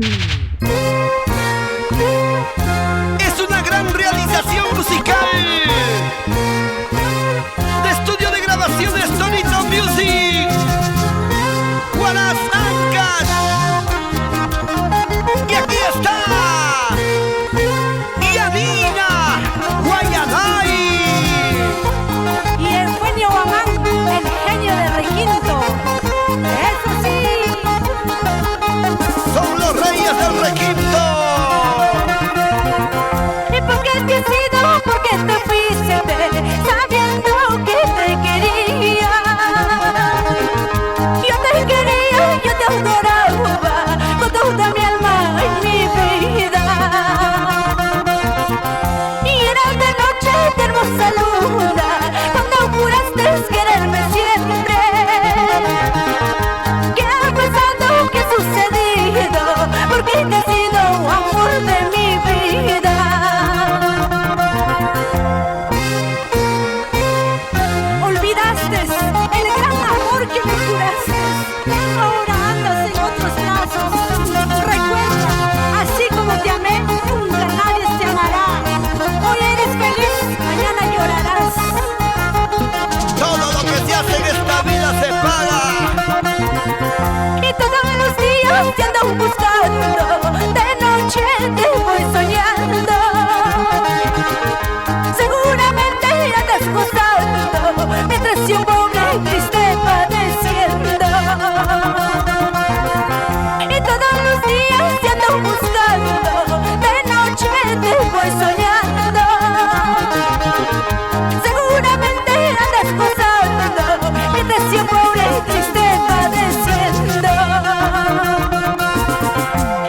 Es una gran realización musical de estudio de grabaciones Tonito Music, Juanas Ancash. Y aquí está Yanina Guayanay Y el genio Guamán, el genio de Requinto. Eso sí. son los reyes del requinto. ¿Y por qué te has ido? ¿Por qué te fuiste? Sabiendo que te quería. Yo te quería, yo te adoraba con toda mi alma y mi vida. Y era de noche de hermosa luna cuando juraste quererme siempre. ¿Qué ha pasado? ¿Qué ha sucedido? ¿Por qué te has sido amor de mi vida? Olvidaste el gran amor que me juraste. Ahora andas en otros brazos. Recuerda, así como te amé, nunca nadie te amará. Hoy eres feliz, mañana llorarás. Todo lo que se hace en esta vida se paga. Y todos los días te ando buscando, de noche te voy soñando. Seguramente andas gozando, mientras yo pobre y triste padeciendo. Y todos los días te ando buscando, de noche te voy soñando. Seguramente andas gozando, mientras yo pobre y triste padeciendo.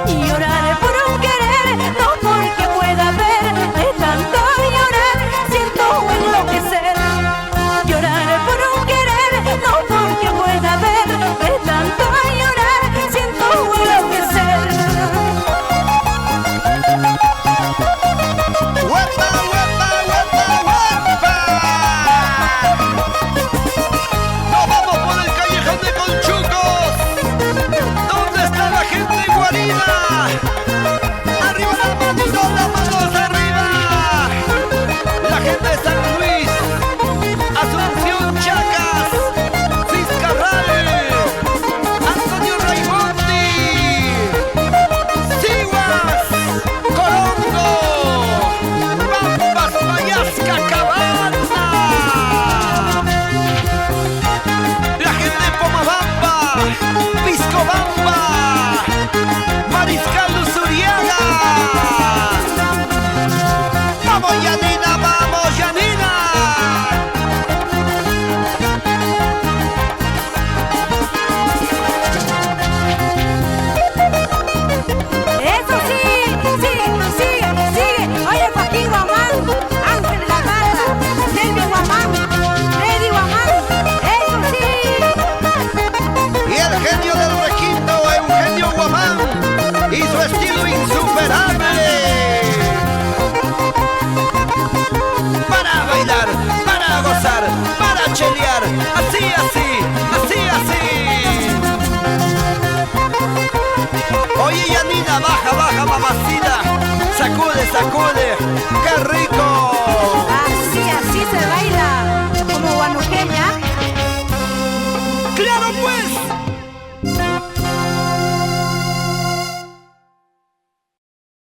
Y lloraré por un querer, no porque pueda ver, de tanto llorar siento enloquecer. Lloraré por un querer, no porque pueda ver, de tanto llorar siento enloquecer. ¡Huepa, huepa, huepa, huepa! ¡Nos vamos por el callejón de Conchucos! ¿Dónde está la gente guarida? ¡Arriba las manos arriba! La gente de San Luis, Asunción Chacas, Fiscarral, Antonio Raimondi, Siguas, Corongo, Pampas, Payasca, Cabana. La gente de Pomabamba, Piscobamba, Mariscal Usuriaga. ¡Vamos, Yanina! ¡Vamos, Yanina! Eso sí, sigue. Oye, Joaquín Guamán, Ángel Gamarra, Nelvio Guamán, Freddy Guamán. Eso sí. Y el genio del requinto, Eugenio Guamán, y su estilo insuperable. Para bailar, para gozar, para chelear, así, Oye, Yanina, baja, mamacita, sacude, qué rico.